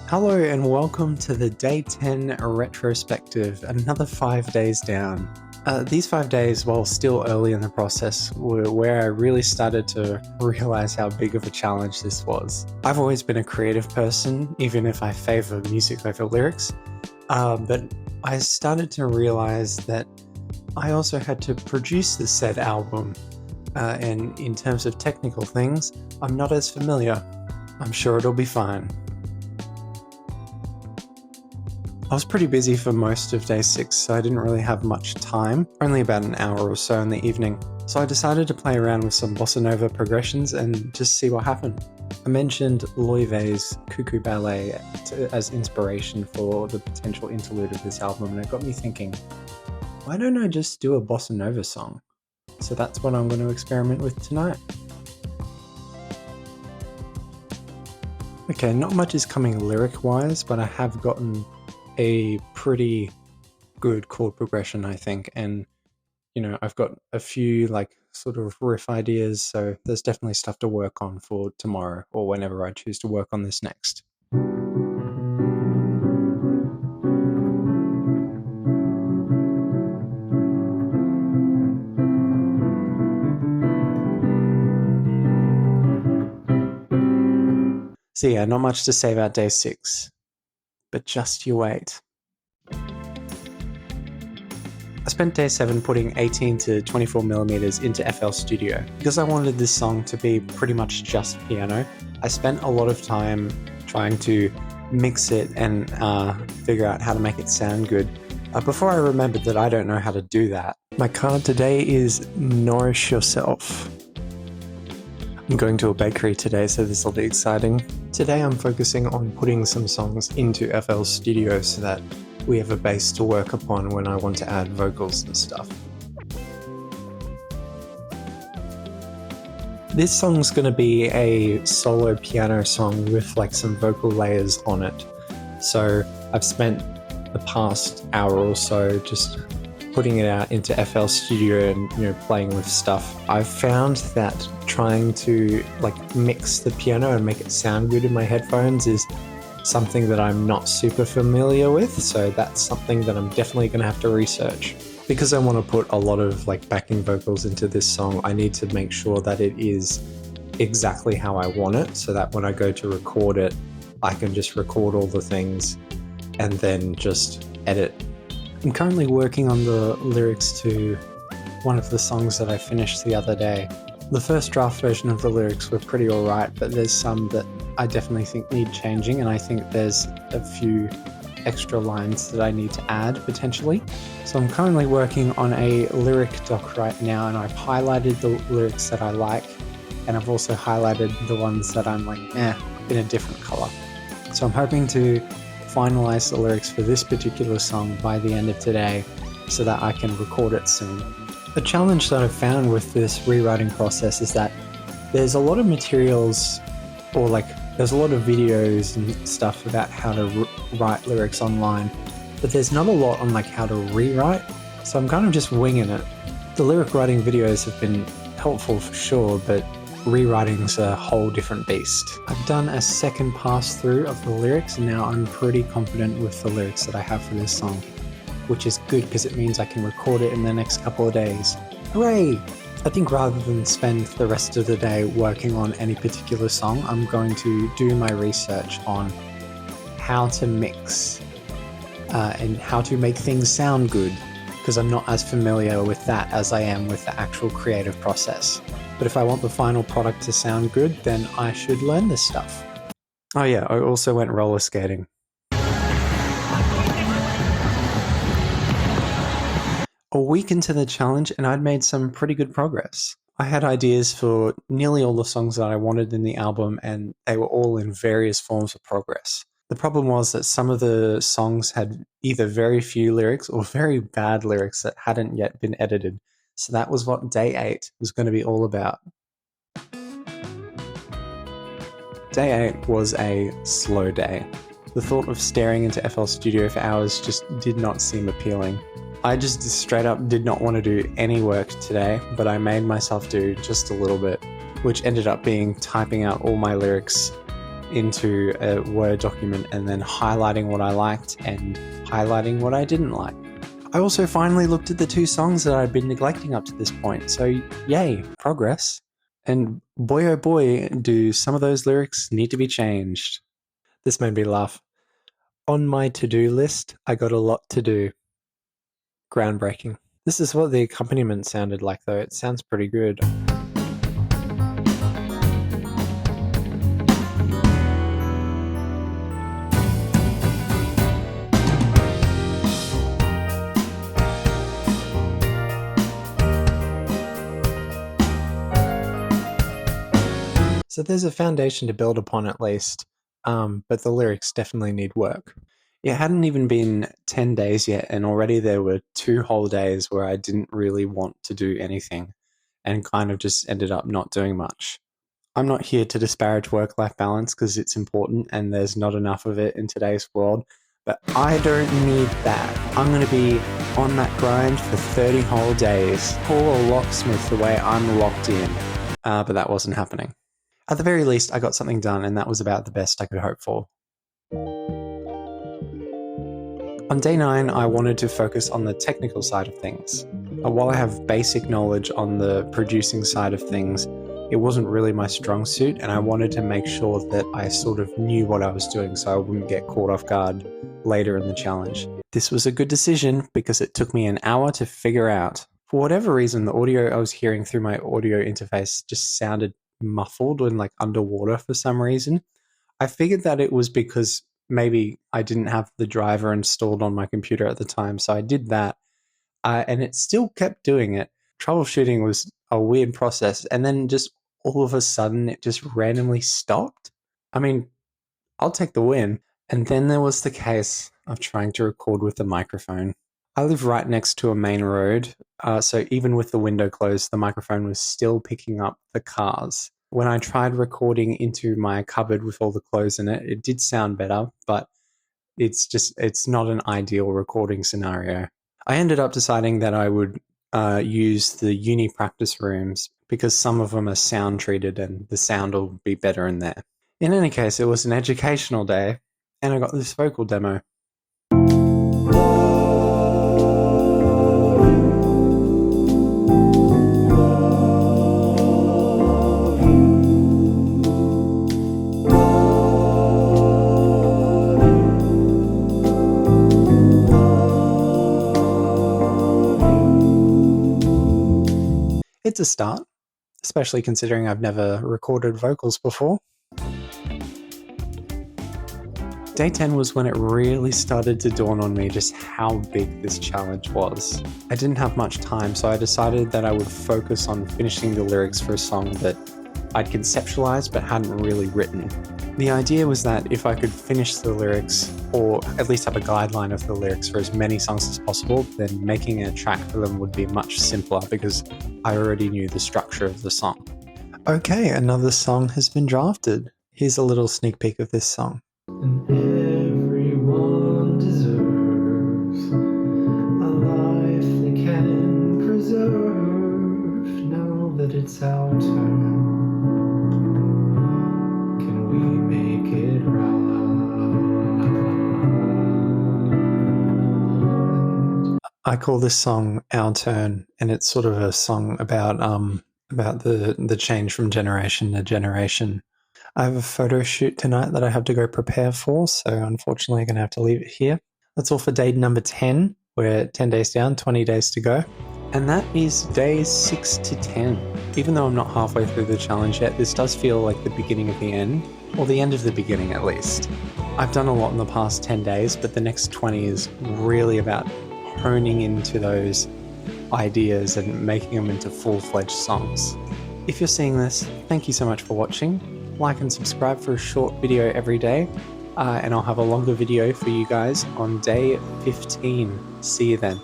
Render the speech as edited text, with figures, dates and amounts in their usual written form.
Hello and welcome to the Day 10 retrospective, another 5 days down. These 5 days, while still early in the process, were where I really started to realize how big of a challenge this was. I've always been a creative person, even if I favor music over lyrics, but I started to realize that I also had to produce the said album, and in terms of technical things, I'm not as familiar. I'm sure it'll be fine. I was pretty busy for most of day 6, so I didn't really have much time, only about an hour or so in the evening, so I decided to play around with some bossa nova progressions and just see what happened. I mentioned Loewe's Cuckoo Ballet as inspiration for the potential interlude of this album, and it got me thinking, why don't I just do a bossa nova song? So that's what I'm going to experiment with tonight. Okay, not much is coming lyric-wise, but I have gotten a pretty good chord progression, I think, and I've got a few sort of riff ideas, so there's definitely stuff to work on for tomorrow or whenever I choose to work on this next. So yeah, not much to say about day 6, but just you wait. I spent day 7 putting 18 to 24mm into FL Studio. Because I wanted this song to be pretty much just piano, I spent a lot of time trying to mix it and figure out how to make it sound good. Before I remembered that I don't know how to do that. My card today is Nourish Yourself. I'm going to a bakery today, so this will be exciting. Today I'm focusing on putting some songs into FL Studio so that we have a base to work upon when I want to add vocals and stuff. This song's going to be a solo piano song with some vocal layers on it. So I've spent the past hour or so just putting it out into FL Studio and playing with stuff. I've found that trying to mix the piano and make it sound good in my headphones is something that I'm not super familiar with, so that's something that I'm definitely going to have to research. Because I want to put a lot of backing vocals into this song, I need to make sure that it is exactly how I want it, so that when I go to record it, I can just record all the things and then just edit. I'm currently working on the lyrics to one of the songs that I finished the other day. The first draft version of the lyrics were pretty alright, but there's some that I definitely think need changing, and I think there's a few extra lines that I need to add, potentially. So I'm currently working on a lyric doc right now, and I've highlighted the lyrics that I like, and I've also highlighted the ones that I'm in a different colour. So I'm hoping to finalize the lyrics for this particular song by the end of today so that I can record it soon. The challenge that I've found with this rewriting process is that there's a lot of materials or there's a lot of videos and stuff about how to write lyrics online, but there's not a lot on how to rewrite, so I'm kind of just winging it. The lyric writing videos have been helpful for sure, but rewriting's a whole different beast. I've done a second pass through of the lyrics, and now I'm pretty confident with the lyrics that I have for this song, which is good because it means I can record it in the next couple of days. Hooray! I think rather than spend the rest of the day working on any particular song, I'm going to do my research on how to mix and how to make things sound good, because I'm not as familiar with that as I am with the actual creative process. But if I want the final product to sound good, then I should learn this stuff. Oh yeah, I also went roller skating. A week into the challenge, and I'd made some pretty good progress. I had ideas for nearly all the songs that I wanted in the album, and they were all in various forms of progress. The problem was that some of the songs had either very few lyrics or very bad lyrics that hadn't yet been edited. So that was what day 8 was going to be all about. Day 8 was a slow day. The thought of staring into FL Studio for hours just did not seem appealing. I just straight up did not want to do any work today, but I made myself do just a little bit, which ended up being typing out all my lyrics into a Word document and then highlighting what I liked and highlighting what I didn't like. I also finally looked at the 2 songs that I'd been neglecting up to this point, so yay, progress. And boy oh boy, do some of those lyrics need to be changed. This made me laugh. On my to-do list, I got a lot to do. Groundbreaking. This is what the accompaniment sounded like, though. It sounds pretty good. So there's a foundation to build upon at least, but the lyrics definitely need work. It hadn't even been 10 days yet, and already there were 2 whole days where I didn't really want to do anything and kind of just ended up not doing much. I'm not here to disparage work-life balance because it's important and there's not enough of it in today's world, but I don't need that. I'm going to be on that grind for 30 whole days. Call a locksmith the way I'm locked in, but that wasn't happening. At the very least, I got something done, and that was about the best I could hope for. On day 9, I wanted to focus on the technical side of things. While I have basic knowledge on the producing side of things, it wasn't really my strong suit, and I wanted to make sure that I sort of knew what I was doing so I wouldn't get caught off guard later in the challenge. This was a good decision because it took me an hour to figure out. For whatever reason, the audio I was hearing through my audio interface just sounded muffled and like underwater for some reason. I figured that it was because maybe I didn't have the driver installed on my computer at the time, so I did that, and it still kept doing it. Troubleshooting was a weird process, and then just all of a sudden it just randomly stopped. I mean, I'll take the win. And then there was the case of trying to record with the microphone. I live right next to a main road, so even with the window closed, the microphone was still picking up the cars. When I tried recording into my cupboard with all the clothes in it, it did sound better, but it's not an ideal recording scenario. I ended up deciding that I would use the uni practice rooms because some of them are sound treated and the sound will be better in there. In any case, it was an educational day, and I got this vocal demo. It's a start, especially considering I've never recorded vocals before. Day 10 was when it really started to dawn on me just how big this challenge was. I didn't have much time, so I decided that I would focus on finishing the lyrics for a song that I'd conceptualized but hadn't really written. The idea was that if I could finish the lyrics, or at least have a guideline of the lyrics for as many songs as possible, then making a track for them would be much simpler because I already knew the structure of the song. Okay, another song has been drafted. Here's a little sneak peek of this song. And everyone deserves a life they can preserve. Now that it's our turn, can we make it right? I call this song Our Turn, and it's sort of a song about the change from generation to generation. I have a photo shoot tonight that I have to go prepare for, so unfortunately I'm going to have to leave it here. That's all for day number 10. We're 10 days down, 20 days to go. And that is days 6 to 10. Even though I'm not halfway through the challenge yet, this does feel like the beginning of the end, or the end of the beginning at least. I've done a lot in the past 10 days, but the next 20 is really about honing into those ideas and making them into full-fledged songs. If you're seeing this, thank you so much for watching. Like and subscribe for a short video every day, and I'll have a longer video for you guys on day 15. See you then.